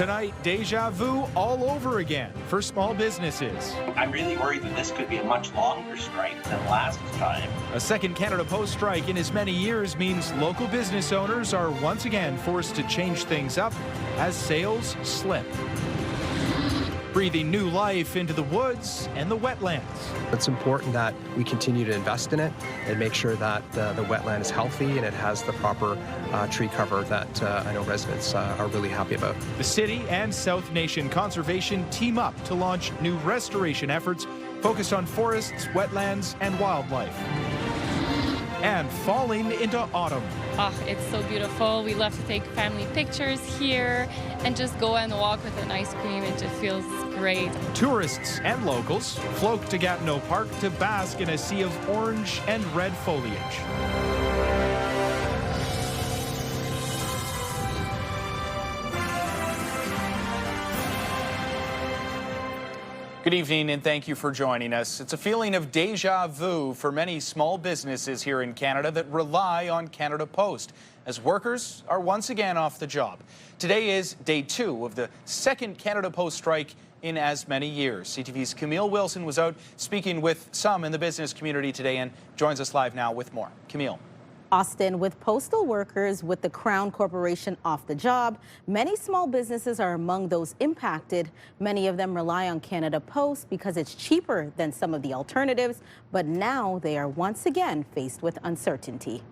Tonight, deja vu all over again for small businesses. I'm really worried that this could be a much longer strike than last time. A second Canada Post strike in as many years means local business owners are once again forced to change things up as sales slip. Breathing new life into the woods and the wetlands. It's important that we continue to invest in it and make sure that the wetland is healthy and it has the proper tree cover that I know residents are really happy about. The city and South Nation Conservation team up to launch new restoration efforts focused on forests, wetlands, and wildlife. And falling into autumn. Oh, it's so beautiful. We love to take family pictures here and just go and walk with an ice cream. It just feels great. Tourists and locals float to Gatineau Park to bask in a sea of orange and red foliage. Good evening and thank you for joining us. It's a feeling of deja vu for many small businesses here in Canada that rely on Canada Post as workers are once again off the job. Today is day 2 of the second Canada Post strike in as many years. CTV's Camille Wilson was out speaking with some in the business community today and joins us live now with more. Camille. Austin, with postal workers with the Crown Corporation off the job, many small businesses are among those impacted. Many of them rely on Canada Post because it's cheaper than some of the alternatives, but now they are once again faced with uncertainty.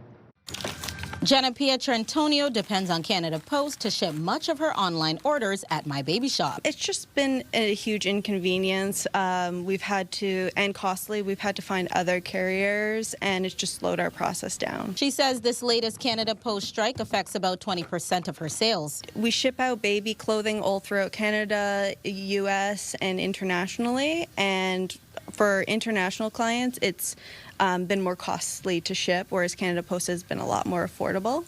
Jenna Pietrantonio depends on Canada Post to ship much of her online orders at My Baby Shop. It's just been a huge inconvenience. We've had to, and costly, we've had to find other carriers, and it's just slowed our process down. She says this latest Canada Post strike affects about 20% of her sales. We ship out baby clothing all throughout Canada, US, and internationally, and for international clients, it's been more costly to ship, whereas Canada Post has been a lot more affordable.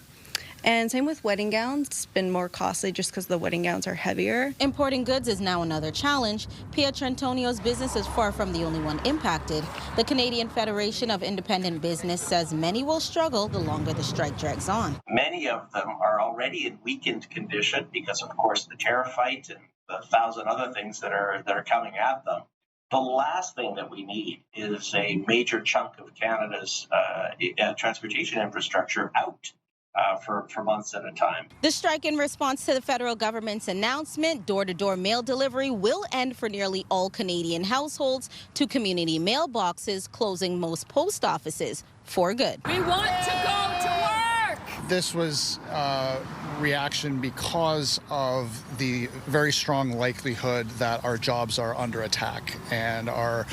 And same with wedding gowns. It's been more costly just because the wedding gowns are heavier. Importing goods is now another challenge. Pietrantonio's business is far from the only one impacted. The Canadian Federation of Independent Business says many will struggle the longer the strike drags on. Many of them are already in weakened condition because, of course, the tariff fight and the 1,000 other things that are coming at them. The last thing that we need is a major chunk of Canada's transportation infrastructure out for months at a time. The strike in response to the federal government's announcement, door-to-door mail delivery will end for nearly all Canadian households to community mailboxes, closing most post offices for good. We want to go to work! This was reaction because of the very strong likelihood that our jobs are under attack and our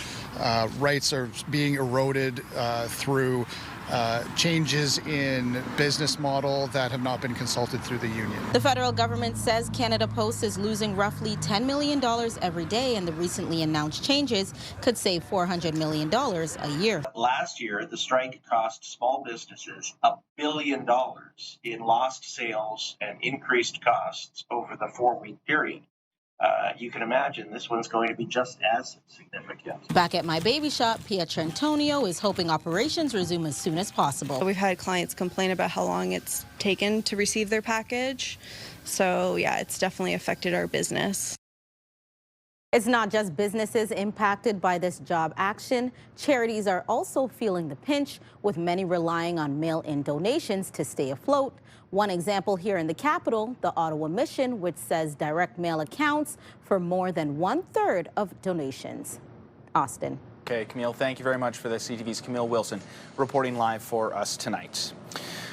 rights are being eroded through changes in business model that have not been consulted through the union. The federal government says Canada Post is losing roughly $10 million every day, and the recently announced changes could save $400 million a year. Last year, the strike cost small businesses $1 billion in lost sales and increased costs over the 4-week period. You can imagine this one's going to be just as significant. Back at My Baby Shop, Pietrantonio is hoping operations resume as soon as possible. We've had clients complain about how long it's taken to receive their package. So yeah, it's definitely affected our business. It's not just businesses impacted by this job action. Charities are also feeling the pinch, with many relying on mail-in donations to stay afloat. One example here in the capital, the Ottawa Mission, which says direct mail accounts for more than 1/3 of donations. Austin. Okay, Camille, thank you very much for this. CTV's Camille Wilson reporting live for us tonight.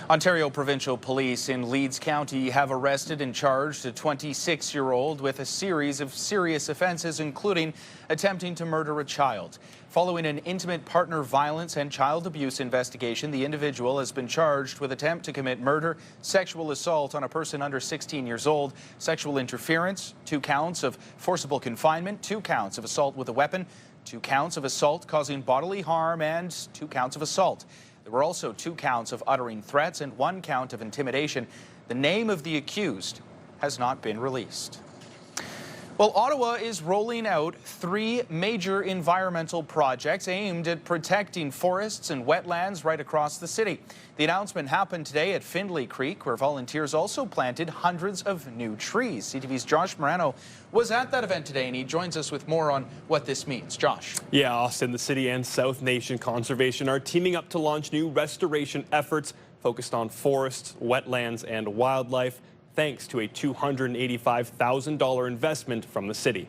Ontario Provincial Police in Leeds County have arrested and charged a 26-year-old with a series of serious offenses, including attempting to murder a child. Following an intimate partner violence and child abuse investigation, the individual has been charged with attempt to commit murder, sexual assault on a person under 16 years old, sexual interference, 2 counts of forcible confinement, 2 counts of assault with a weapon, 2 counts of assault causing bodily harm, and 2 counts of assault. There were also 2 counts of uttering threats and 1 count of intimidation. The name of the accused has not been released. Well, Ottawa is rolling out 3 major environmental projects aimed at protecting forests and wetlands right across the city. The announcement happened today at Findlay Creek, where volunteers also planted hundreds of new trees. CTV's Josh Morano was at that event today, and he joins us with more on what this means. Josh. Yeah, Austin, the city and South Nation Conservation are teaming up to launch new restoration efforts focused on forests, wetlands, and wildlife, thanks to a $285,000 investment from the city.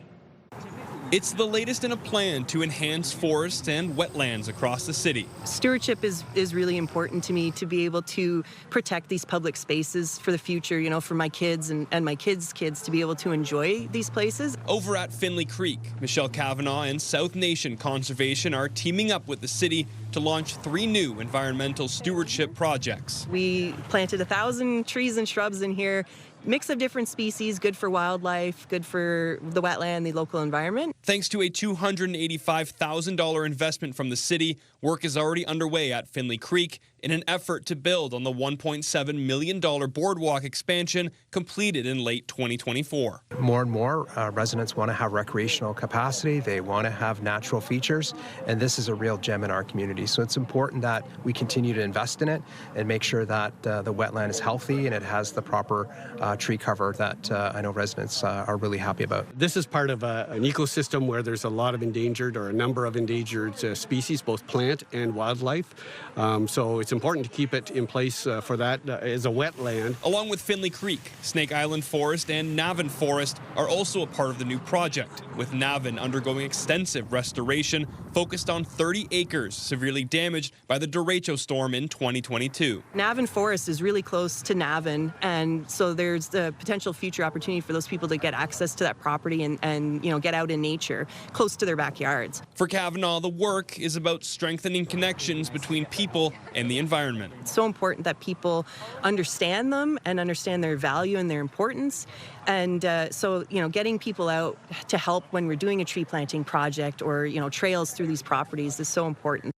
It's the latest in a plan to enhance forests and wetlands across the city. Stewardship is really important to me, to be able to protect these public spaces for the future, you know, for my kids and my kids' kids to be able to enjoy these places. Over at Findlay Creek, Michelle Kavanaugh and South Nation Conservation are teaming up with the city to launch 3 new environmental stewardship projects. We planted 1,000 trees and shrubs in here. Mix of different species, good for wildlife, good for the wetland, the local environment. Thanks to a $285,000 investment from the city, work is already underway at Findlay Creek in an effort to build on the $1.7 million boardwalk expansion completed in late 2024. More and more residents want to have recreational capacity. They want to have natural features, and this is a real gem in our community. So it's important that we continue to invest in it and make sure that the wetland is healthy and it has the proper tree cover that I know residents are really happy about. This is part of an ecosystem where there's a lot of endangered or a number of endangered species, both plant and wildlife. So it's important to keep it in place for that as a wetland. Along with Findlay Creek, Snake Island Forest and Navan Forest are also a part of the new project, with Navan undergoing extensive restoration focused on 30 acres severely damaged by the derecho storm in 2022. Navan Forest is really close to Navan, and so there's the potential future opportunity for those people to get access to that property and you know, get out in nature close to their backyards. For Kavanaugh, the work is about strengthening connections between people and the environment. It's so important that people understand them and understand their value and their importance. And so, you know, getting people out to help when we're doing a tree planting project or, you know, trails through these properties is so important.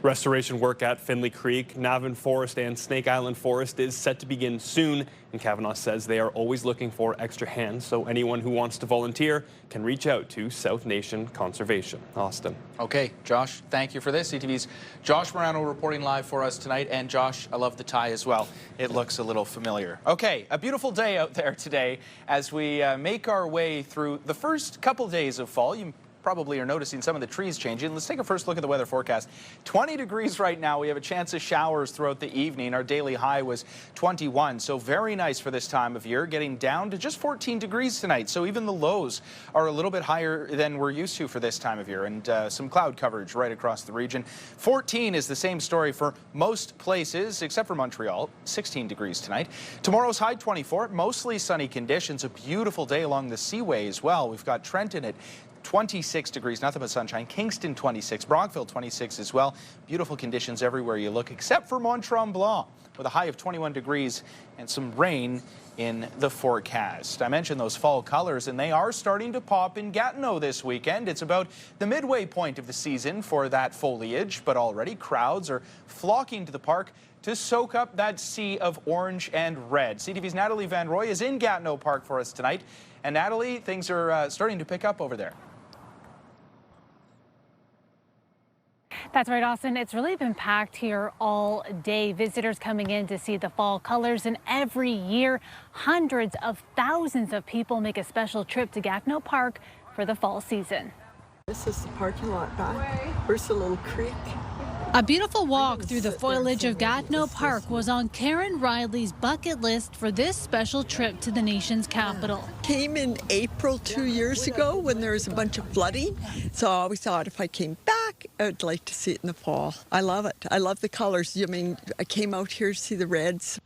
Restoration work at Findlay Creek, Navan Forest, and Snake Island Forest is set to begin soon, and Kavanaugh says they are always looking for extra hands, so anyone who wants to volunteer can reach out to South Nation Conservation. Austin. Okay, Josh, thank you for this. CTV's Josh Morano reporting live for us tonight, and Josh, I love the tie as well. It looks a little familiar. Okay, a beautiful day out there today as we make our way through the first couple days of fall. You probably are noticing some of the trees changing. Let's take a first look at the weather forecast. 20 degrees right now. We have a chance of showers throughout the evening. Our daily high was 21, so very nice for this time of year, getting down to just 14 degrees tonight. So even the lows are a little bit higher than we're used to for this time of year, and some cloud coverage right across the region. 14 is the same story for most places except for Montreal. 16 degrees tonight. Tomorrow's high 24, mostly sunny conditions. A beautiful day along the Seaway as well. We've got Trenton at 26 degrees, nothing but sunshine. Kingston 26, Brockville 26 as well. Beautiful conditions everywhere you look except for Mont-Tremblant with a high of 21 degrees and some rain in the forecast. I mentioned those fall colors, and they are starting to pop in Gatineau this weekend. It's about the midway point of the season for that foliage, but already crowds are flocking to the park to soak up that sea of orange and red. CTV's Natalie Van Roy is in Gatineau Park for us tonight. And Natalie, things are starting to pick up over there. That's right, Austin. It's really been packed here all day. Visitors coming in to see the fall colors, and every year, hundreds of thousands of people make a special trip to Gatineau Park for the fall season. This is the parking lot back. Where's the little creek? A beautiful walk through the foliage of Gatineau Park was on Karen Riley's bucket list for this special trip to the nation's capital. Came in April 2 years ago when there was a bunch of flooding, so I always thought if I came back, I'd like to see it in the fall. I love it. I love the colors. I mean, I came out here to see the reds.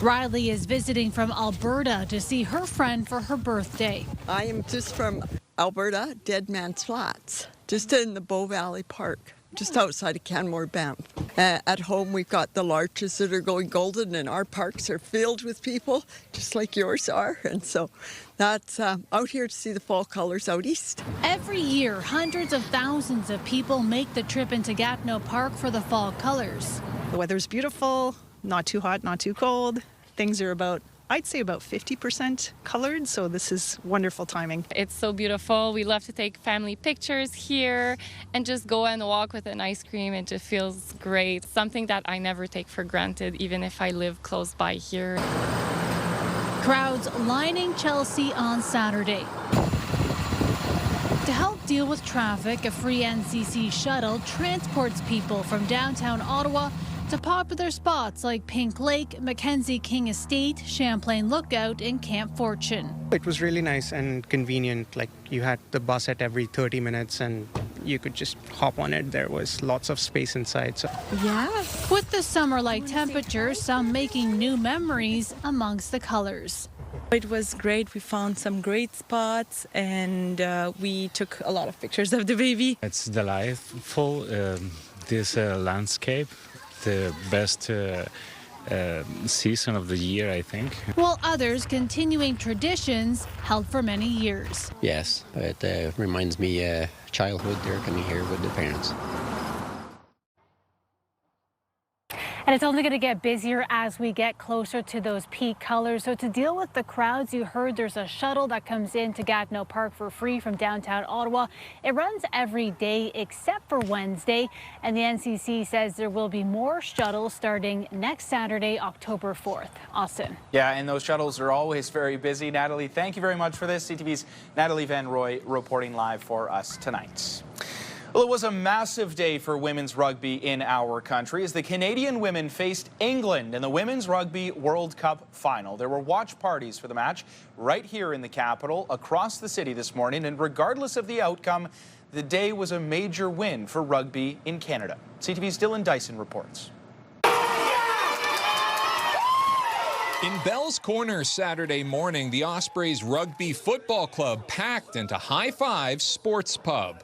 Riley is visiting from Alberta to see her friend for her birthday. I am just from Alberta, Dead Man's Flats, just in the Bow Valley Park, just outside of Canmore, Banff. At home, we've got the larches that are going golden, and our parks are filled with people, just like yours are. And so that's out here to see the fall colors out east. Every year, hundreds of thousands of people make the trip into Gatineau Park for the fall colors. The weather's beautiful, not too hot, not too cold. Things are about I'd say about 50% colored, so this is wonderful timing. It's so beautiful. We love to take family pictures here and just go and walk with an ice cream. It just feels great. Something that I never take for granted, even if I live close by here. Crowds lining Chelsea on Saturday. To help deal with traffic, a free NCC shuttle transports people from downtown Ottawa to popular spots like Pink Lake, Mackenzie King Estate, Champlain Lookout, and Camp Fortune. It was really nice and convenient. Like, you had the bus at every 30 minutes and you could just hop on it. There was lots of space inside. So. Yeah. With the summer-like temperatures, some making new memories amongst the colors. It was great. We found some great spots and we took a lot of pictures of the baby. It's delightful, this landscape, the best season of the year, I think. While others continuing traditions held for many years. Yes, it reminds me childhood. They're coming here with their parents. And it's only going to get busier as we get closer to those peak colors. So to deal with the crowds, you heard there's a shuttle that comes into Gatineau Park for free from downtown Ottawa. It runs every day except for Wednesday. And the NCC says there will be more shuttles starting next Saturday, October 4th. Austin. Yeah, and those shuttles are always very busy. Natalie, thank you very much for this. CTV's Natalie Van Roy reporting live for us tonight. Well, it was a massive day for women's rugby in our country as the Canadian women faced England in the Women's Rugby World Cup final. There were watch parties for the match right here in the capital, across the city this morning, and regardless of the outcome, the day was a major win for rugby in Canada. CTV's Dylan Dyson reports. In Bell's Corner Saturday morning, the Ospreys Rugby Football Club packed into High Five Sports Pub.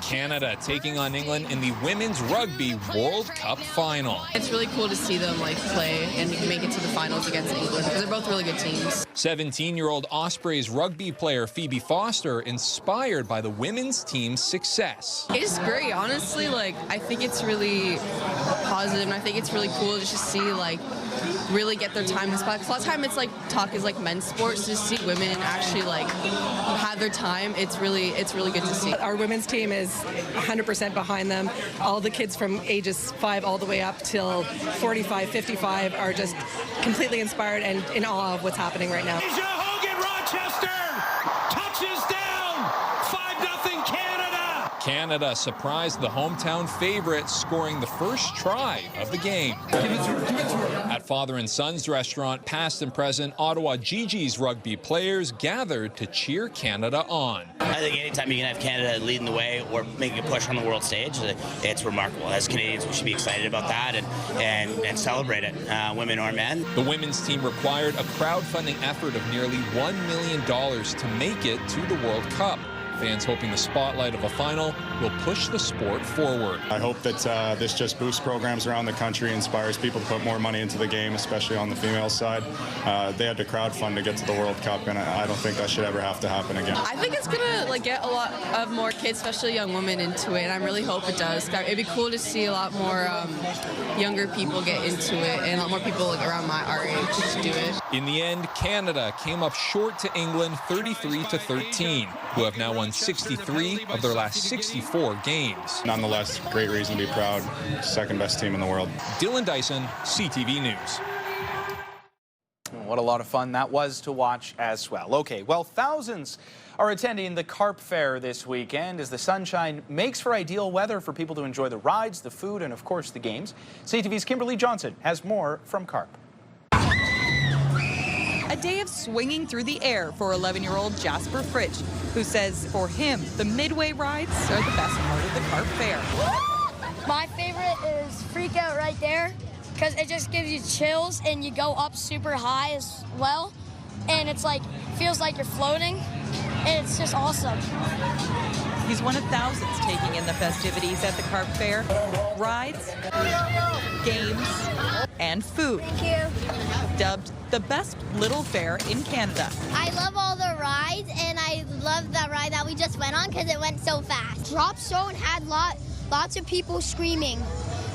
Canada taking on England in the Women's Rugby World Cup final. It's really cool to see them play and make it to the finals against England because they're both really good teams. 17-year-old Ospreys rugby player Phoebe Foster inspired by the women's team's success. It's great, honestly. I think it's really positive and I think it's really cool just to see really get their time in the spot. Because a lot of time it's talk is men's sports. To see women actually have their time, it's really good to see. Our women's team is 100% behind them. All the kids from ages 5 all the way up till 45, 55 are just completely inspired and in awe of what's happening right now. Asia Hogan Rochester touches down 5-0 Canada. Canada surprised the hometown favorite, scoring the first try of the game. At Father and Son's restaurant, past and present, Ottawa Gigi's rugby players gathered to cheer Canada on. I think anytime you can have Canada leading the way or making a push on the world stage, it's remarkable. As Canadians, we should be excited about that and celebrate it, women or men. The women's team required a crowdfunding effort of nearly $1 million to make it to the World Cup. Fans hoping the spotlight of a final will push the sport forward. I hope that this just boosts programs around the country, inspires people to put more money into the game, especially on the female side. They had to crowdfund to get to the World Cup, and I don't think that should ever have to happen again. I think it's gonna get a lot of more kids, especially young women, into it, and I really hope it does. It'd be cool to see a lot more younger people get into it, and a lot more people around our age to do it. In the end, Canada came up short to England 33-13, who have now won 63 of their last 64 games. Nonetheless, great reason to be proud. Second best team in the world. Dylan Dyson, CTV News. What a lot of fun that was to watch as well. Okay, well, thousands are attending the Carp Fair this weekend as the sunshine makes for ideal weather for people to enjoy the rides, the food, and of course the games. CTV's Kimberly Johnson has more from Carp. A day of swinging through the air for 11-year-old Jasper Fritsch, who says for him, the midway rides are the best part of the Carp Fair. My favorite is Freak Out right there because it just gives you chills and you go up super high as well. And it's feels like you're floating and it's just awesome. He's one of thousands taking in the festivities at the Carp Fair. Rides, games, and food. Thank you. Dubbed the best little fair in Canada. I love all the rides and I love the ride that we just went on because it went so fast. Drop Zone had lots of people screaming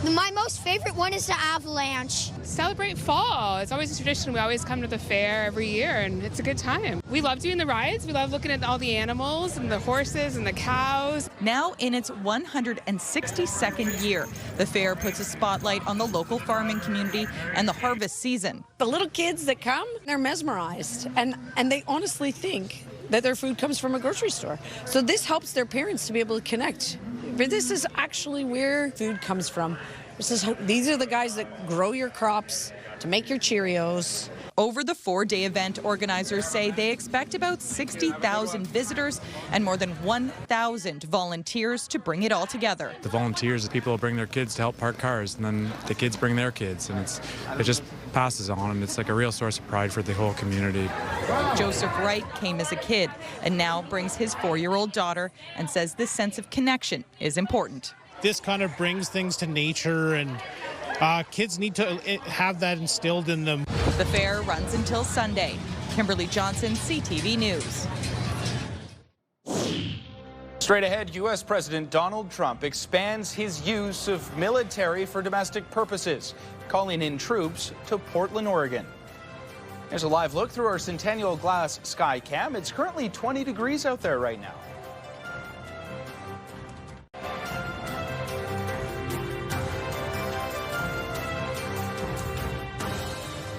My most favorite one is the avalanche. Celebrate fall. It's always a tradition. We always come to the fair every year, and it's a good time. We love doing the rides. We love looking at all the animals and the horses and the cows. Now in its 162nd year, the fair puts a spotlight on the local farming community and the harvest season. The little kids that come, they're mesmerized, and they honestly think that their food comes from a grocery store. So this helps their parents to be able to connect. But this is actually where food comes from. These are the guys that grow your crops to make your Cheerios. Over the 4-day event, organizers say they expect about 60,000 visitors and more than 1,000 volunteers to bring it all together. The volunteers, people will bring their kids to help park cars, and then the kids bring their kids, and it just passes on, and it's like a real source of pride for the whole community. Joseph Wright came as a kid and now brings his 4-year-old daughter and says this sense of connection is important. This kind of brings things to nature, and kids need to have that instilled in them. The fair runs until Sunday. Kimberly Johnson, CTV News. Straight ahead, U.S. President Donald Trump expands his use of military for domestic purposes, calling in troops to Portland, Oregon. Here's a live look through our Centennial Glass Sky Cam. It's currently 20 degrees out there right now.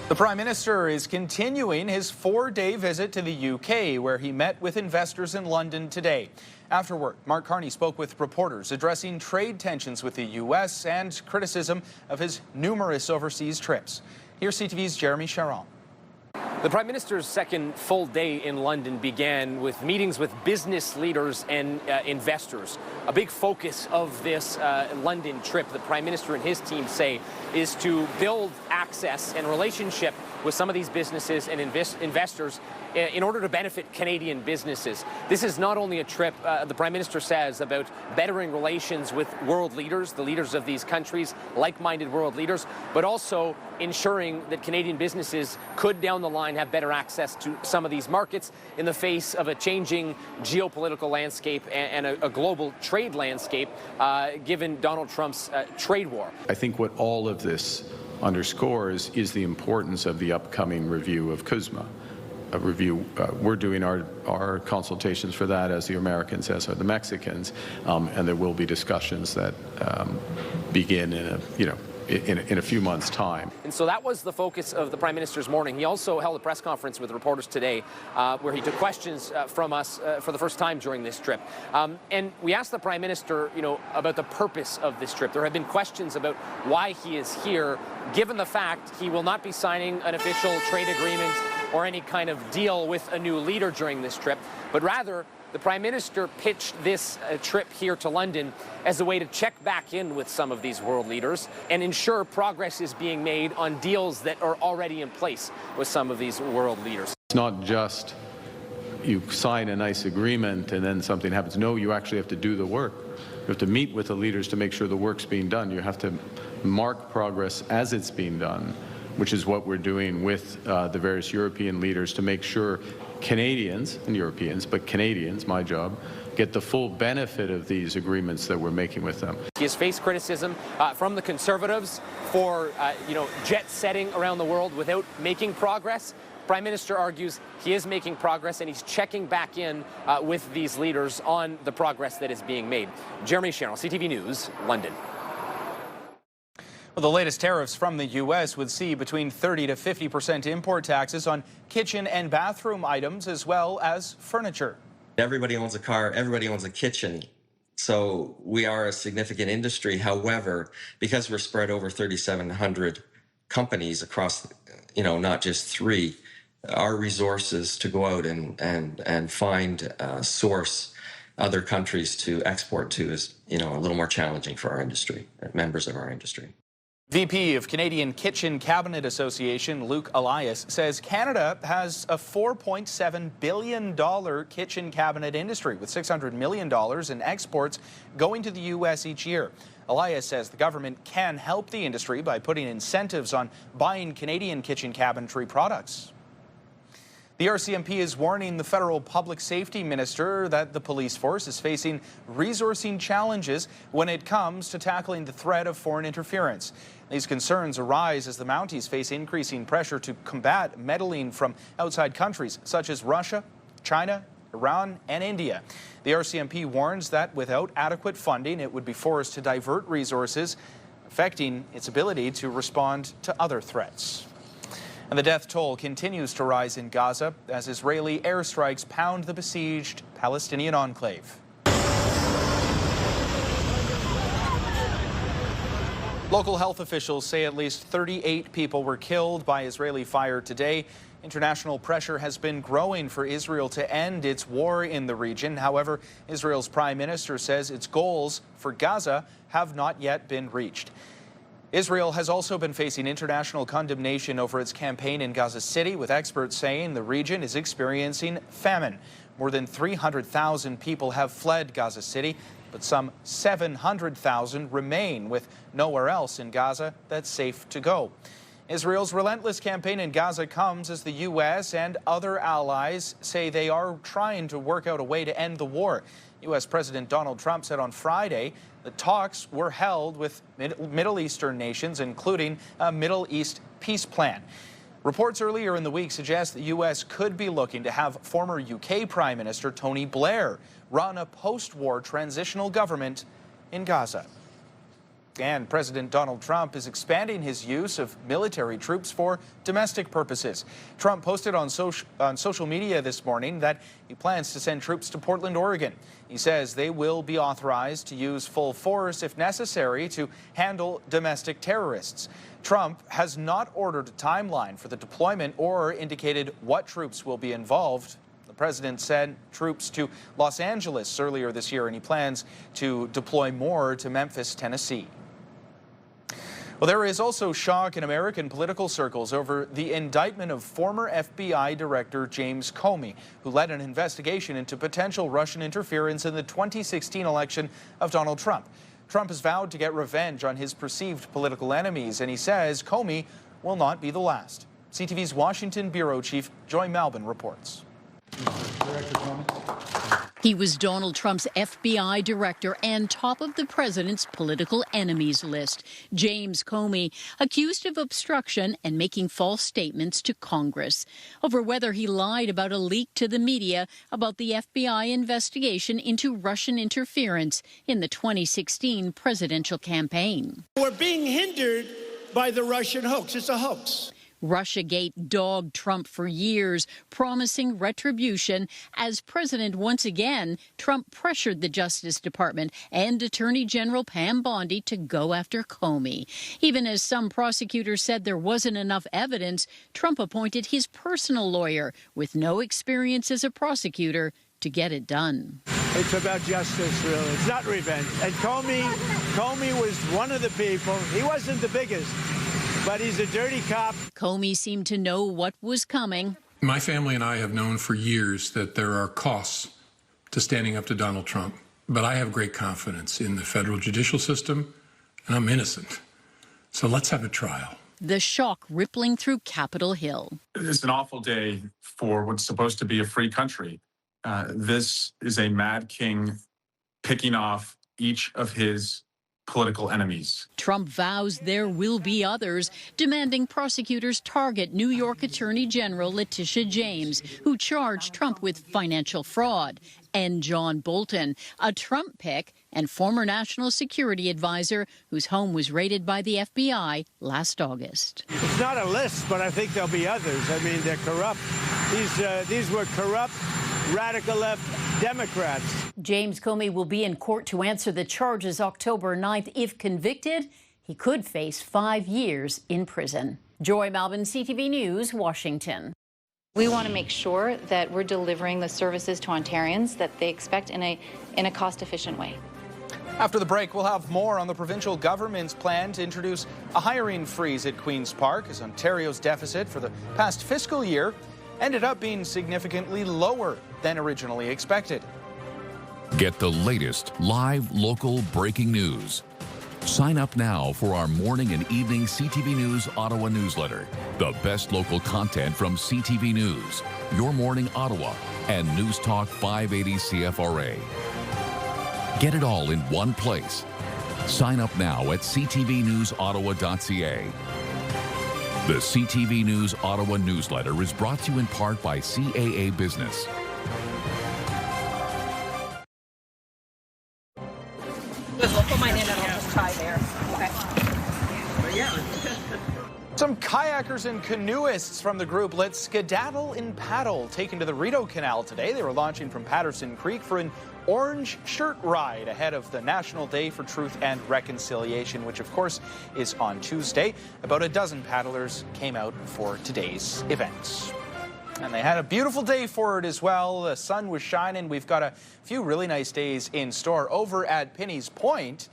The Prime Minister is continuing his 4-day visit to the UK, where he met with investors in London today. Afterward, Mark Carney spoke with reporters addressing trade tensions with the U.S. and criticism of his numerous overseas trips. Here's CTV's Jeremy Sharon. The Prime Minister's second full day in London began with meetings with business leaders and investors. A big focus of this London trip, the Prime Minister and his team say, is to build access and relationship with some of these businesses and investors in order to benefit Canadian businesses. This is not only a trip, the Prime Minister says, about bettering relations with world leaders, the leaders of these countries, like-minded world leaders, but also ensuring that Canadian businesses could down the line have better access to some of these markets in the face of a changing geopolitical landscape and a global trade landscape given Donald Trump's trade war. I think what all of this underscores is the importance of the upcoming review of CUSMA. A review, we're doing our consultations for that, as the Americans, as are the Mexicans, and there will be discussions that begin in a few months' time. And so that was the focus of the Prime Minister's morning. He also held a press conference with reporters today where he took questions from us for the first time during this trip. And we asked the Prime Minister, about the purpose of this trip. There have been questions about why he is here, given the fact he will not be signing an official trade agreement or any kind of deal with a new leader during this trip, but rather the Prime Minister pitched this trip here to London as a way to check back in with some of these world leaders and ensure progress is being made on deals that are already in place with some of these world leaders. It's not just you sign a nice agreement and then something happens. No, you actually have to do the work. You have to meet with the leaders to make sure the work's being done. You have to mark progress as it's being done, which is what we're doing with the various European leaders to make sure Canadians and Europeans, but Canadians, my job, get the full benefit of these agreements that we're making with them. He has faced criticism from the Conservatives for, jet setting around the world without making progress. Prime Minister argues he is making progress and he's checking back in with these leaders on the progress that is being made. Jeremy Sharon, CTV News, London. Well, the latest tariffs from the U.S. would see between 30% to 50% import taxes on kitchen and bathroom items, as well as furniture. Everybody owns a car, everybody owns a kitchen. So we are a significant industry. However, because we're spread over 3,700 companies across, not just 3, our resources to go out and find, source other countries to export to is, a little more challenging for our industry, members of our industry. VP of Canadian Kitchen Cabinet Association, Luke Elias, says Canada has a $4.7 billion kitchen cabinet industry, with $600 million in exports going to the U.S. each year. Elias says the government can help the industry by putting incentives on buying Canadian kitchen cabinetry products. The RCMP is warning the federal public safety minister that the police force is facing resourcing challenges when it comes to tackling the threat of foreign interference. These concerns arise as the Mounties face increasing pressure to combat meddling from outside countries such as Russia, China, Iran, and India. The RCMP warns that without adequate funding, it would be forced to divert resources, affecting its ability to respond to other threats. And the death toll continues to rise in Gaza as Israeli airstrikes pound the besieged Palestinian enclave. Local health officials say at least 38 people were killed by Israeli fire today. International pressure has been growing for Israel to end its war in the region. However, Israel's prime minister says its goals for Gaza have not yet been reached. Israel has also been facing international condemnation over its campaign in Gaza City, with experts saying the region is experiencing famine. More than 300,000 people have fled Gaza City, but some 700,000 remain, with nowhere else in Gaza that's safe to go. Israel's relentless campaign in Gaza comes as the U.S. and other allies say they are trying to work out a way to end the war. U.S. President Donald Trump said on Friday the talks were held with Middle Eastern nations, including a Middle East peace plan. Reports earlier in the week suggest the U.S. could be looking to have former U.K. Prime Minister Tony Blair run a post-war transitional government in Gaza. And President Donald Trump is expanding his use of military troops for domestic purposes. Trump posted on social media this morning that he plans to send troops to Portland, Oregon. He says they will be authorized to use full force if necessary to handle domestic terrorists. Trump has not ordered a timeline for the deployment or indicated what troops will be involved. The president sent troops to Los Angeles earlier this year, and he plans to deploy more to Memphis, Tennessee. Well, there is also shock in American political circles over the indictment of former FBI Director James Comey, who led an investigation into potential Russian interference in the 2016 election of Donald Trump. Trump has vowed to get revenge on his perceived political enemies, and he says Comey will not be the last. CTV's Washington Bureau Chief Joy Malbon reports. He was Donald Trump's FBI director and top of the president's political enemies list. James Comey, accused of obstruction and making false statements to Congress over whether he lied about a leak to the media about the FBI investigation into Russian interference in the 2016 presidential campaign. We're being hindered by the Russian hoax. It's a hoax. Russiagate dogged Trump for years, promising retribution. As president once again, Trump pressured the Justice Department and Attorney General Pam Bondi to go after Comey. Even as some prosecutors said there wasn't enough evidence, Trump appointed his personal lawyer with no experience as a prosecutor to get it done. It's about justice, really. It's not revenge. And Comey was one of the people. He wasn't the biggest, but he's a dirty cop. Comey seemed to know what was coming. My family and I have known for years that there are costs to standing up to Donald Trump, but I have great confidence in the federal judicial system, and I'm innocent. So let's have a trial. The shock rippling through Capitol Hill. It's an awful day for what's supposed to be a free country. This is a mad king picking off each of his political enemies. Trump vows there will be others, demanding prosecutors target New York Attorney General Letitia James, who charged Trump with financial fraud, and John Bolton, a Trump pick and former national security advisor whose home was raided by the FBI last August. It's not a list, but I think there'll be others. I mean, they're corrupt. These were corrupt, radical left Democrats. James Comey will be in court to answer the charges October 9th. If convicted, he could face 5 years in prison. Joy Malbon, CTV News, Washington. We want to make sure that we're delivering the services to Ontarians that they expect in a cost-efficient way. After the break, we'll have more on the provincial government's plan to introduce a hiring freeze at Queen's Park, as Ontario's deficit for the past fiscal year ended up being significantly lower than originally expected. Get the latest live local breaking news. Sign up now for our morning and evening CTV News Ottawa newsletter. The best local content from CTV News, Your Morning Ottawa, and News Talk 580 CFRA. Get it all in one place. Sign up now at ctvnewsottawa.ca. The CTV News Ottawa newsletter is brought to you in part by CAA Business. We'll put mine in and I'll just try there. Okay. Some kayakers and canoeists from the group Let's Skedaddle and Paddle taken to the Rideau Canal today. They were launching from Patterson Creek for an orange shirt ride ahead of the National Day for Truth and Reconciliation, which of course is on Tuesday. About a dozen paddlers came out for today's event. And they had a beautiful day for it as well. The sun was shining. We've got a few really nice days in store over at Pinny's Point.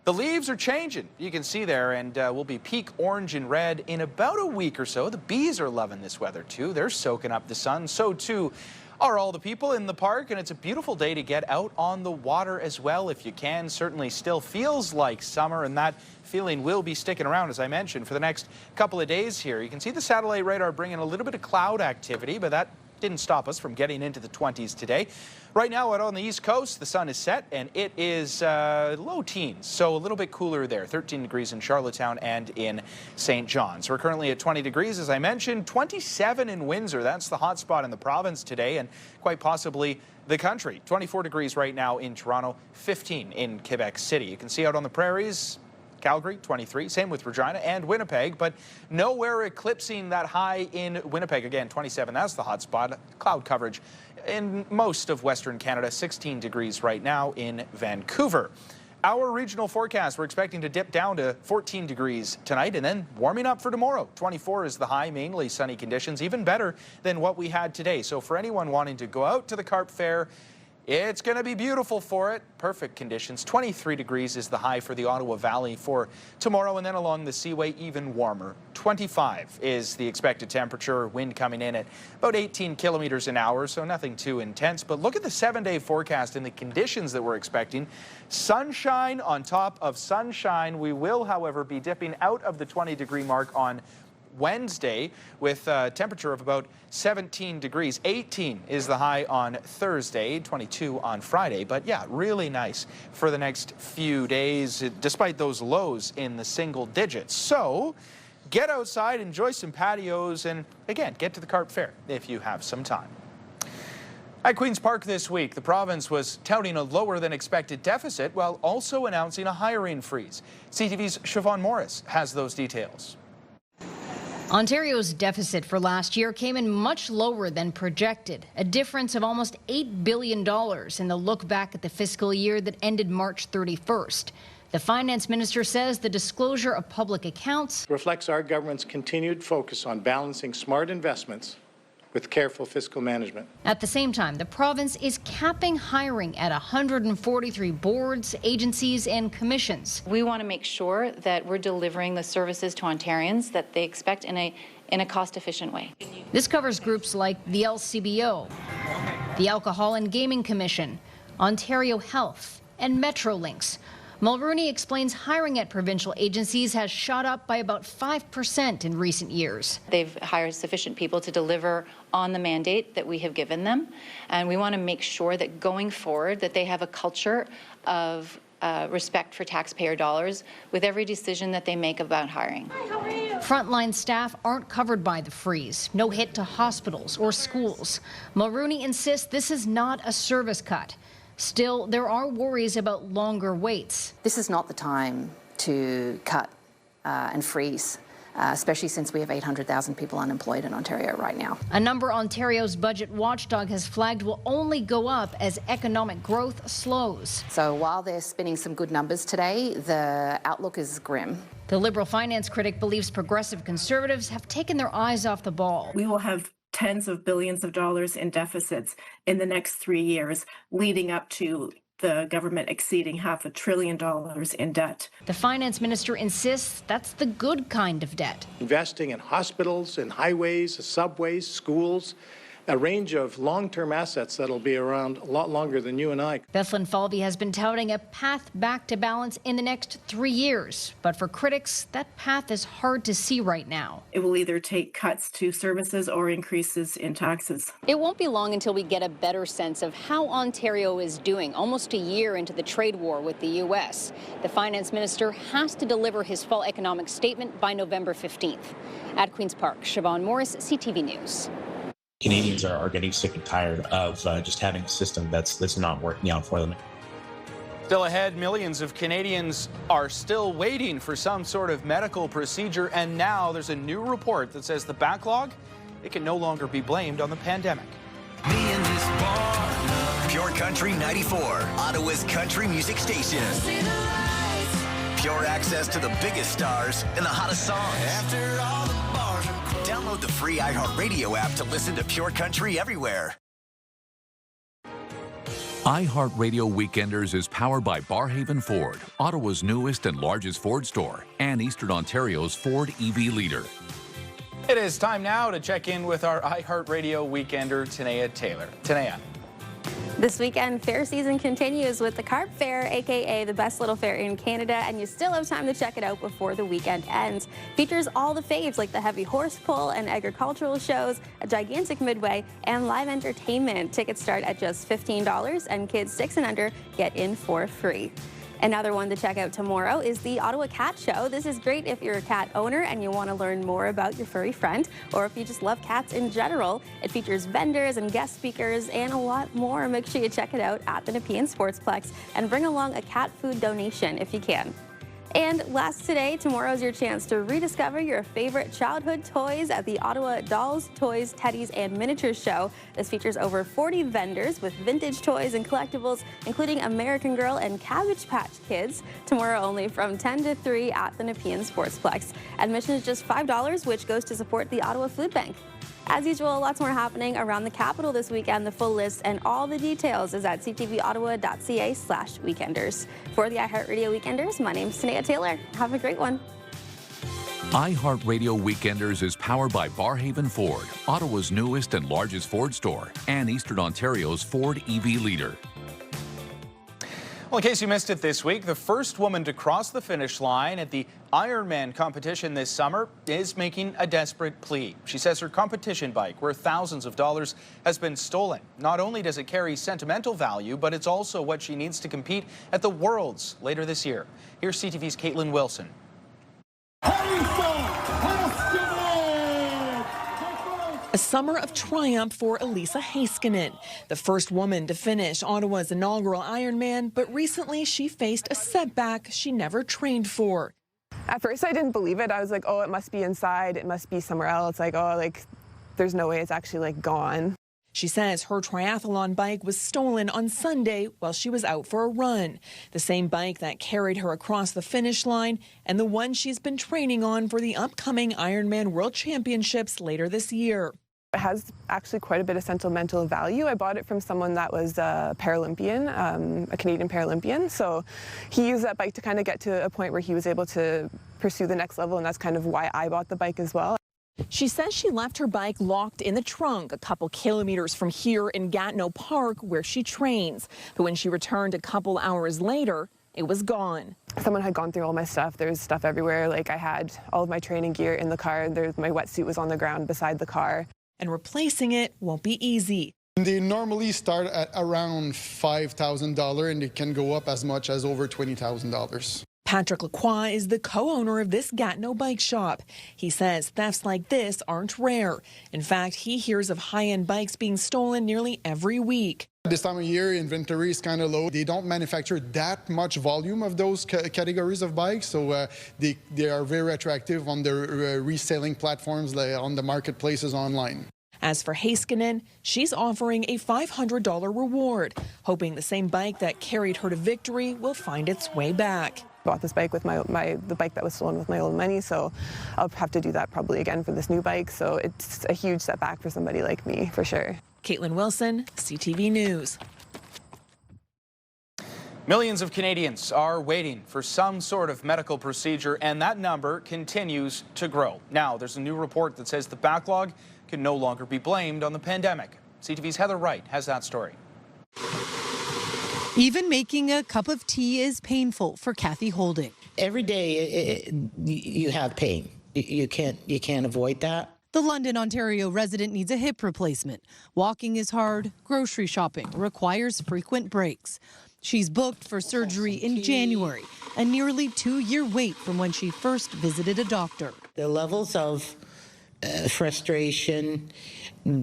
The leaves are changing, you can see there, and will be peak orange and red in about a week or so. The bees are loving this weather too. They're soaking up the sun. So too are all the people in the park, and it's a beautiful day to get out on the water as well if you can. Certainly still feels like summer, and that feeling will be sticking around, as I mentioned, for the next couple of days here. You can see the satellite radar bringing a little bit of cloud activity, but that didn't stop us from getting into the 20s today. Right now out on the East Coast, the sun is set and it is low teens, so a little bit cooler there. 13 degrees in Charlottetown and in St. John's. We're currently at 20 degrees, as I mentioned, 27 in Windsor. That's the hot spot in the province today and quite possibly the country. 24 degrees right now in Toronto, 15 in Quebec City. You can see out on the prairies, Calgary, 23, same with Regina and Winnipeg, but nowhere eclipsing that high in Winnipeg. Again, 27, that's the hot spot. Cloud coverage in most of Western Canada, 16 degrees right now in Vancouver. Our regional forecast, we're expecting to dip down to 14 degrees tonight and then warming up for tomorrow. 24 is the high, mainly sunny conditions, even better than what we had today. So for anyone wanting to go out to the Carp Fair, it's going to be beautiful for it. Perfect conditions. 23 degrees is the high for the Ottawa Valley for tomorrow, and then along the Seaway, even warmer. 25 is the expected temperature. Wind coming in at about 18 kilometers an hour, so nothing too intense. But look at the 7-day forecast and the conditions that we're expecting. Sunshine on top of sunshine. We will, however, be dipping out of the 20-degree mark on Wednesday with a temperature of about 17 degrees. 18 is the high on Thursday, 22 on Friday. But yeah, really nice for the next few days, despite those lows in the single digits. So get outside, enjoy some patios, and again, get to the Carp Fair if you have some time. At Queen's Park this week, the province was touting a lower than expected deficit while also announcing a hiring freeze. CTV's Siobhan Morris has those details. Ontario's deficit for last year came in much lower than projected, a difference of almost $8 billion in the look back at the fiscal year that ended March 31st. The finance minister says the disclosure of public accounts reflects our government's continued focus on balancing smart investments with careful fiscal management. At the same time, the province is capping hiring at 143 boards, agencies, and commissions. We want to make sure that we're delivering the services to Ontarians that they expect in a cost-efficient way. This covers groups like the LCBO, the Alcohol and Gaming Commission, Ontario Health, and Metrolinx. Mulrooney explains hiring at provincial agencies has shot up by about 5% in recent years. They've hired sufficient people to deliver on the mandate that we have given them, and we want to make sure that going forward that they have a culture of respect for taxpayer dollars with every decision that they make about hiring. Frontline staff aren't covered by the freeze. No hit to hospitals or schools. Mulrooney insists this is not a service cut. Still, there are worries about longer waits. This is not the time to cut and freeze, especially since we have 800,000 people unemployed in Ontario right now. A number Ontario's budget watchdog has flagged will only go up as economic growth slows. So while they're spinning some good numbers today, the outlook is grim. The Liberal finance critic believes progressive Conservatives have taken their eyes off the ball. We will have tens of billions of dollars in deficits in the next 3 years, leading up to the government exceeding $500 billion in debt. The finance minister insists that's the good kind of debt. Investing in hospitals, in highways, subways, schools, a range of long-term assets that'll be around a lot longer than you and I. Bethlyn Falvey has been touting a path back to balance in the next 3 years. But for critics, that path is hard to see right now. It will either take cuts to services or increases in taxes. It won't be long until we get a better sense of how Ontario is doing, almost a year into the trade war with the U.S. The finance minister has to deliver his fall economic statement by November 15th. At Queen's Park, Siobhan Morris, CTV News. Canadians are getting sick and tired of just having a system that's not working out for them. Still ahead, millions of Canadians are still waiting for some sort of medical procedure, and now there's a new report that says the backlog, it can no longer be blamed on the pandemic. Pure Country 94, Ottawa's country music station. Pure access to the biggest stars and the hottest songs. Download the free iHeartRadio app to listen to Pure Country everywhere. iHeartRadio Weekenders is powered by Barhaven Ford, Ottawa's newest and largest Ford store, and Eastern Ontario's Ford EV leader. It is time now to check in with our iHeartRadio Weekender, Tanea Taylor. Tanea. This weekend, fair season continues with the Carp Fair, aka the best little fair in Canada, and you still have time to check it out before the weekend ends. Features all the faves like the heavy horse pull and agricultural shows, a gigantic midway, and live entertainment. Tickets start at just $15, and kids 6 and under get in for free. Another one to check out tomorrow is the Ottawa Cat Show. This is great if you're a cat owner and you want to learn more about your furry friend, or if you just love cats in general. It features vendors and guest speakers and a lot more. Make sure you check it out at the Nepean Sportsplex and bring along a cat food donation if you can. And last today, tomorrow's your chance to rediscover your favorite childhood toys at the Ottawa Dolls, Toys, Teddies, and Miniatures Show. This features over 40 vendors with vintage toys and collectibles, including American Girl and Cabbage Patch Kids. Tomorrow only from 10 to 3 at the Nepean Sportsplex. Admission is just $5, which goes to support the Ottawa Food Bank. As usual, lots more happening around the capital this weekend. The full list and all the details is at ctvottawa.ca/weekenders. For the iHeartRadio Weekenders, my name's Tanea Taylor. Have a great one. iHeartRadio Weekenders is powered by Barhaven Ford, Ottawa's newest and largest Ford store, and Eastern Ontario's Ford EV leader. Well, in case you missed it this week, the first woman to cross the finish line at the Ironman competition this summer is making a desperate plea. She says her competition bike, worth thousands of dollars, has been stolen. Not only does it carry sentimental value, but it's also what she needs to compete at the Worlds later this year. Here's CTV's Caitlin Wilson. A summer of triumph for Elisa Heiskanen, the first woman to finish Ottawa's inaugural Ironman, but recently she faced a setback she never trained for. At first I didn't believe it. I was like, oh, it must be inside. It must be somewhere else. Like, oh, like there's no way it's actually like gone. She says her triathlon bike was stolen on Sunday while she was out for a run. The same bike that carried her across the finish line and the one she's been training on for the upcoming Ironman World Championships later this year. It has actually quite a bit of sentimental value. I bought it from someone that was a Paralympian, a Canadian Paralympian. So he used that bike to kind of get to a point where he was able to pursue the next level, and that's kind of why I bought the bike as well. She says she left her bike locked in the trunk a couple kilometers from here in Gatineau Park where she trains. But when she returned a couple hours later, it was gone. Someone had gone through all my stuff. There's stuff everywhere. Like I had all of my training gear in the car. My wetsuit was on the ground beside the car. And replacing it won't be easy. They normally start at around $5,000 and it can go up as much as over $20,000. Patrick Lacroix is the co-owner of this Gatineau bike shop. He says thefts like this aren't rare. In fact, he hears of high-end bikes being stolen nearly every week. This time of year, inventory is kind of low. They don't manufacture that much volume of those categories of bikes, so they are very attractive on the reselling platforms, on the marketplaces online. As for Heiskanen, she's offering a $500 reward, hoping the same bike that carried her to victory will find its way back. Bought this bike with the bike that was stolen with my own money, so I'll have to do that probably again for this new bike. So it's a huge setback for somebody like me, for sure. Caitlin Wilson, CTV News. Millions of Canadians are waiting for some sort of medical procedure, and that number continues to grow. Now, there's a new report that says the backlog can no longer be blamed on the pandemic. CTV's Heather Wright has that story. Even making a cup of tea is painful for Kathy Holding. Every day you have pain. You can't avoid that. The London, Ontario resident needs a hip replacement. Walking is hard. Grocery shopping requires frequent breaks. She's booked for surgery in January, a nearly 2-year wait from when she first visited a doctor. The levels of frustration,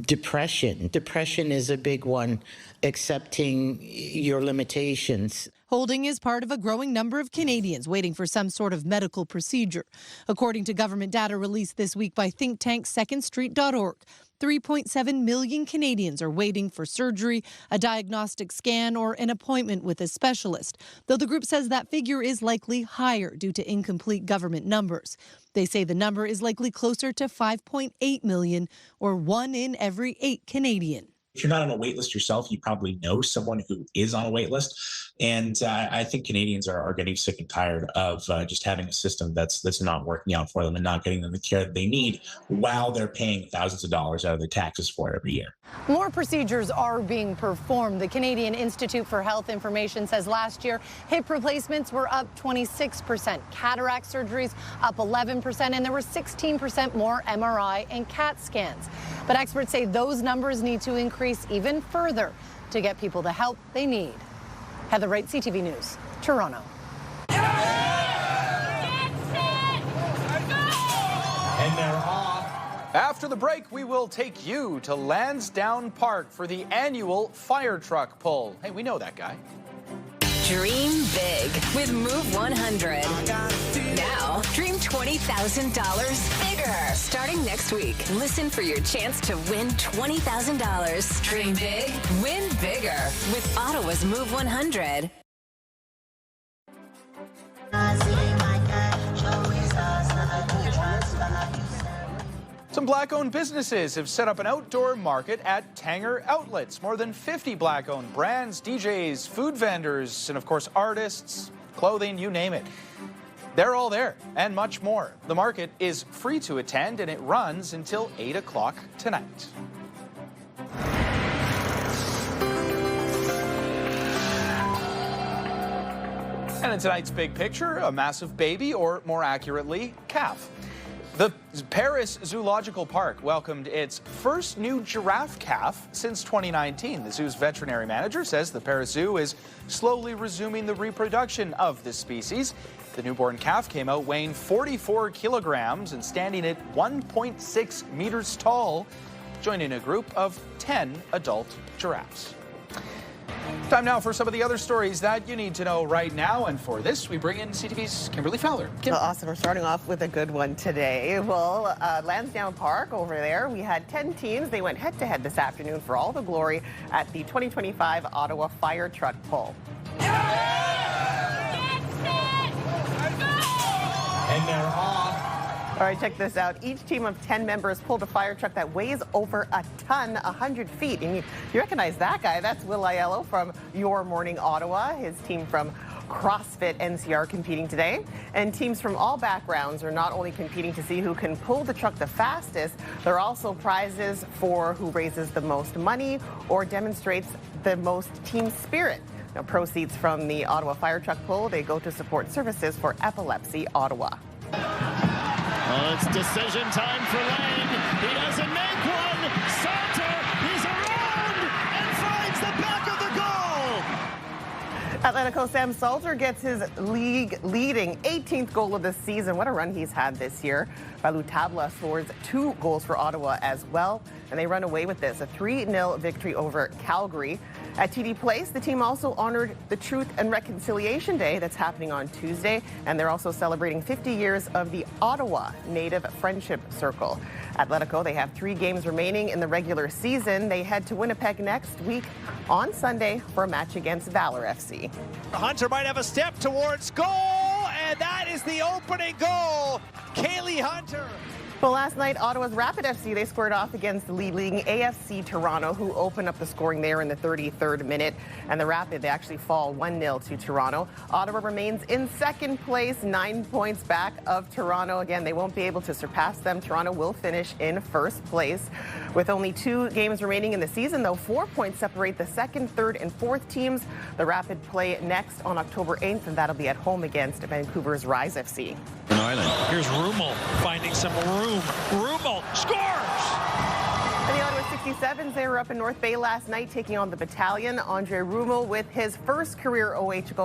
depression. Depression is a big one, accepting your limitations. Holding is part of a growing number of Canadians waiting for some sort of medical procedure. According to government data released this week by think tank secondstreet.org, 3.7 million Canadians are waiting for surgery, a diagnostic scan, or an appointment with a specialist, though the group says that figure is likely higher due to incomplete government numbers. They say the number is likely closer to 5.8 million, or 1 in every 8 Canadian. If you're not on a wait list yourself, you probably know someone who is on a wait list. And I think Canadians are getting sick and tired of just having a system that's not working out for them and not getting them the care that they need while they're paying thousands of dollars out of their taxes for it every year. More procedures are being performed. The Canadian Institute for Health Information says last year, hip replacements were up 26%, cataract surgeries up 11%, and there were 16% more MRI and CAT scans. But experts say those numbers need to increase even further to get people the help they need. Heather Wright, CTV News, Toronto. And they're off. After the break, we will take you to Lansdowne Park for the annual fire truck pull. Hey, we know that guy. Dream big with Move 100. Now, dream $20,000 bigger. Starting next week, listen for your chance to win $20,000. Dream big, win bigger with Ottawa's Move 100. Some Black-owned businesses have set up an outdoor market at Tanger Outlets. More than 50 Black-owned brands, DJs, food vendors, and of course artists, clothing, you name it. They're all there and much more. The market is free to attend and it runs until 8 o'clock tonight. And in tonight's big picture, a massive baby, or more accurately, calf. The Paris Zoological Park welcomed its first new giraffe calf since 2019. The zoo's veterinary manager says the Paris Zoo is slowly resuming the reproduction of this species. The newborn calf came out weighing 44 kilograms and standing at 1.6 meters tall, joining a group of 10 adult giraffes. Time now for some of the other stories that you need to know right now. And for this, we bring in CTV's Kimberly Fowler. Well, awesome. We're starting off with a good one today. Well, Lansdowne Park over there, we had 10 teams. They went head-to-head this afternoon for all the glory at the 2025 Ottawa Fire Truck Pull. And they're off. All right, check this out. Each team of 10 members pulled a fire truck that weighs over a ton, 100 feet. And you recognize that guy. That's Will Aiello from Your Morning Ottawa, his team from CrossFit NCR competing today. And teams from all backgrounds are not only competing to see who can pull the truck the fastest, there are also prizes for who raises the most money or demonstrates the most team spirit. Now, proceeds from the Ottawa Fire Truck Pull, they go to support services for Epilepsy Ottawa. Oh, it's decision time for Lang. He doesn't make one. Salter, he's around and finds the back of the goal. Atletico Sam Salter gets his league-leading 18th goal of the season. What a run he's had this year. Balu Tabla scores 2 goals for Ottawa as well, and they run away with this, a 3-0 victory over Calgary. At TD Place, the team also honored the Truth and Reconciliation Day that's happening on Tuesday, and they're also celebrating 50 years of the Ottawa Native Friendship Circle. Atletico, they have 3 games remaining in the regular season. They head to Winnipeg next week on Sunday for a match against Valor FC. Hunter might have a step towards goal, and that is the opening goal. Kaylee Hunter Well, last night, Ottawa's Rapid FC, they squared off against the leading AFC Toronto, who opened up the scoring there in the 33rd minute. And the Rapid, they actually fall 1-0 to Toronto. Ottawa remains in second place, 9 points back of Toronto. Again, they won't be able to surpass them. Toronto will finish in first place. With only 2 games remaining in the season, though, 4 points separate the second, third, and fourth teams. The Rapid play next on October 8th, and that'll be at home against Vancouver's Rise FC. Here's Rummel finding some room. Rummel scores! And the Ottawa 67s, they were up in North Bay last night taking on the Battalion. Andre Rummel with his first career OHL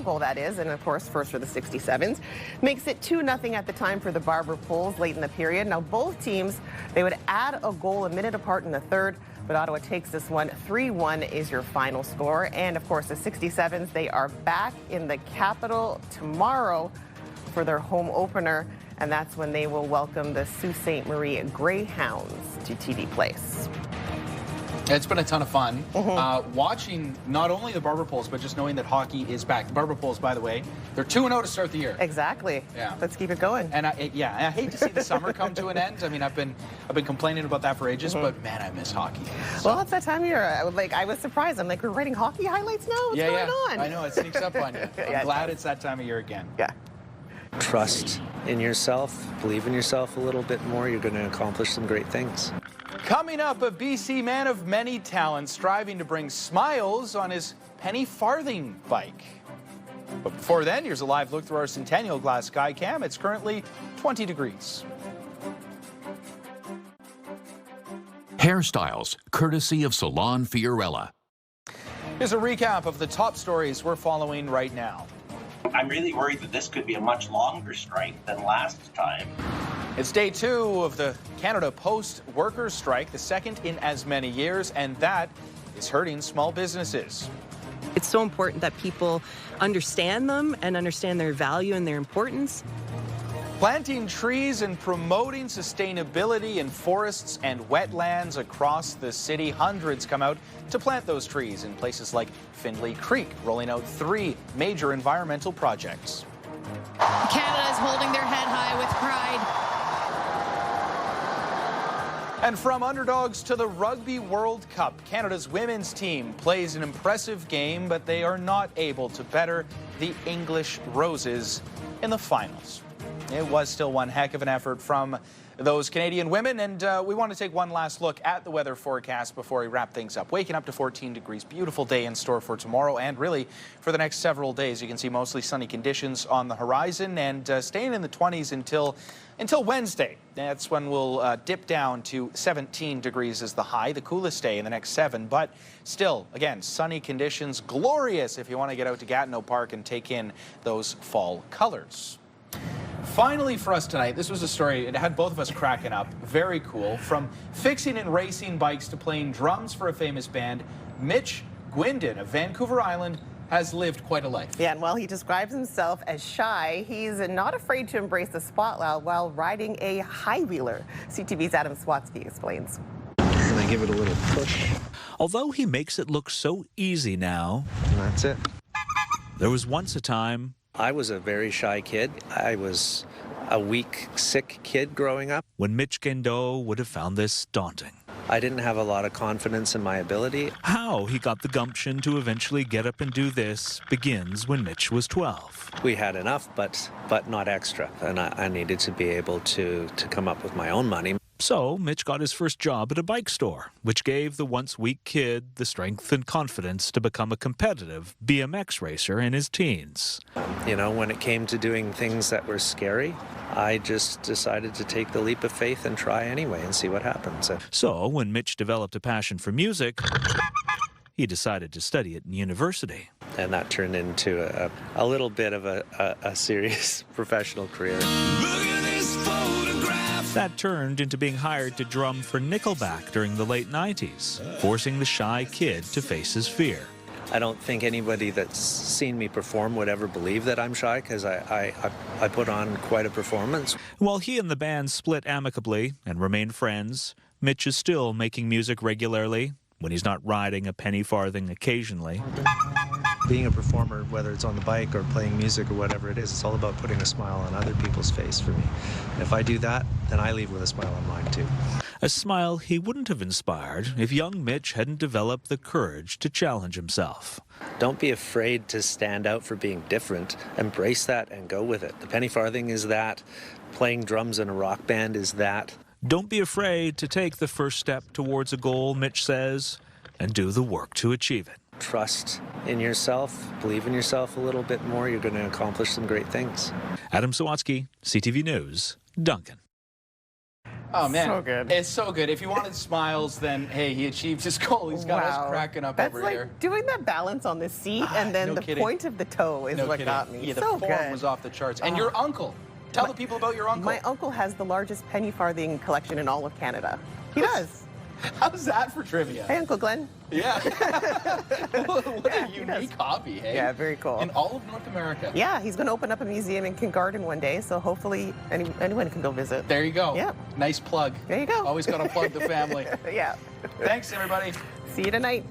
goal, that is, and of course first for the 67s. Makes it 2-0 at the time for the Barber Poles late in the period. Now both teams, they would add a goal a minute apart in the third, but Ottawa takes this one. 3-1 is your final score. And of course the 67s, they are back in the capital tomorrow for their home opener, and that's when they will welcome the Sault Ste. Marie Greyhounds to TD Place. It's been a ton of fun watching not only the Barber Poles, but just knowing that hockey is back. The Barber Poles, by the way, they're 2-0 to start the year. Exactly. Yeah. Let's keep it going. And I hate to see the summer come to an end. I mean, I've been complaining about that for ages, but man, I miss hockey. So. Well, it's that time of year. I was surprised. I'm like, we're writing hockey highlights now? What's going on? I know, it sneaks up on you. I'm glad it's that time of year again. Yeah. Trust in yourself, believe in yourself a little bit more, you're going to accomplish some great things. Coming up, a BC man of many talents striving to bring smiles on his penny farthing bike. But before then, here's a live look through our Centennial Glass Sky Cam. It's currently 20 degrees. Hairstyles, courtesy of Salon Fiorella. Here's a recap of the top stories we're following right now. I'm really worried that this could be a much longer strike than last time. It's day 2 of the Canada Post workers' strike, the second in as many years, and that is hurting small businesses. It's so important that people understand them and understand their value and their importance. Planting trees and promoting sustainability in forests and wetlands across the city. Hundreds come out to plant those trees in places like Findlay Creek, rolling out 3 major environmental projects. Canada is holding their head high with pride. And from underdogs to the Rugby World Cup, Canada's women's team plays an impressive game, but they are not able to better the English Roses in the finals. It was still one heck of an effort from those Canadian women, and we want to take one last look at the weather forecast before we wrap things up. Waking up to 14 degrees, beautiful day in store for tomorrow and really for the next several days. You can see mostly sunny conditions on the horizon and staying in the 20s until Wednesday. That's when we'll dip down to 17 degrees as the high, the coolest day in the next 7. But still, again, sunny conditions, glorious if you want to get out to Gatineau Park and take in those fall colors. Finally for us tonight, this was a story, it had both of us cracking up. Very cool. From fixing and racing bikes to playing drums for a famous band, Mitch Gwindon of Vancouver Island has lived quite a life. Yeah, and while he describes himself as shy, he's not afraid to embrace the spotlight while riding a high-wheeler. CTV's Adam Swatsky explains. And I give it a little push. Although he makes it look so easy now. And that's it. There was once a time. I was a very shy kid. I was a weak, sick kid growing up. When Mitch Gwindon would have found this daunting. I didn't have a lot of confidence in my ability. How he got the gumption to eventually get up and do this begins when Mitch was 12. We had enough, but not extra. And I needed to be able to come up with my own money. So Mitch got his first job at a bike store, which gave the once weak kid the strength and confidence to become a competitive BMX racer in his teens. You know, when it came to doing things that were scary, I just decided to take the leap of faith and try anyway and see what happens. So when Mitch developed a passion for music, he decided to study it in university. And that turned into a little bit of a serious professional career. That turned into being hired to drum for Nickelback during the late 90s, forcing the shy kid to face his fear. I don't think anybody that's seen me perform would ever believe that I'm shy, because I put on quite a performance. While he and the band split amicably and remained friends, Mitch is still making music regularly when he's not riding a penny farthing occasionally. Being a performer, whether it's on the bike or playing music or whatever it is, it's all about putting a smile on other people's face for me. And if I do that, then I leave with a smile on mine too. A smile he wouldn't have inspired if young Mitch hadn't developed the courage to challenge himself. Don't be afraid to stand out for being different. Embrace that and go with it. The penny farthing is that. Playing drums in a rock band is that. Don't be afraid to take the first step towards a goal, Mitch says, and do the work to achieve it. Trust in yourself, believe in yourself a little bit more, you're going to accomplish some great things. Adam Sawatsky, CTV News, Duncan. Oh, man. So good. It's so good. If you wanted smiles, then, hey, he achieved his goal. He's got us cracking up That's over like here. doing that balance on the seat, and then no the kidding. point of the toe is No what kidding. got me. Yeah, the so form good. was off the charts. And your uncle. Tell the people about your uncle. My uncle has the largest penny farthing collection in all of Canada. He does. How's that for trivia? Hey, Uncle Glenn. Yeah. What a unique hobby, hey? Yeah, very cool. In all of North America. Yeah, he's going to open up a museum in Kingarden one day, so hopefully anyone can go visit. There you go. Yeah. Nice plug. There you go. Always got to plug the family. Yeah. Thanks, everybody. See you tonight.